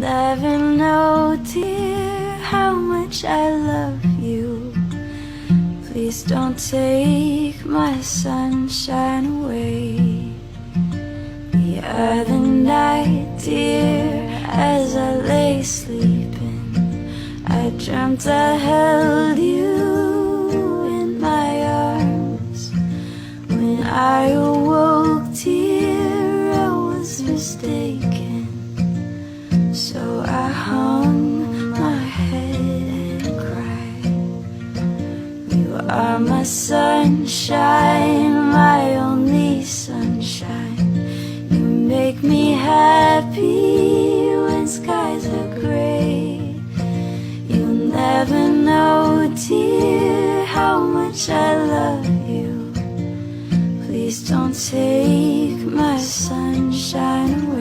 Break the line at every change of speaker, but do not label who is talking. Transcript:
never know, dear, how much I love you. Please don't take my sunshine away. The other night, dear, as I lay sleeping, I dreamt I held you in my arms. When I awoke, dear, I was mistaken. So I hung my head and cried. You are my sunshine, my only sunshine. You make me happy when skies are gray. You'll never know, dear, how much I love you. Please don't take my sunshine away.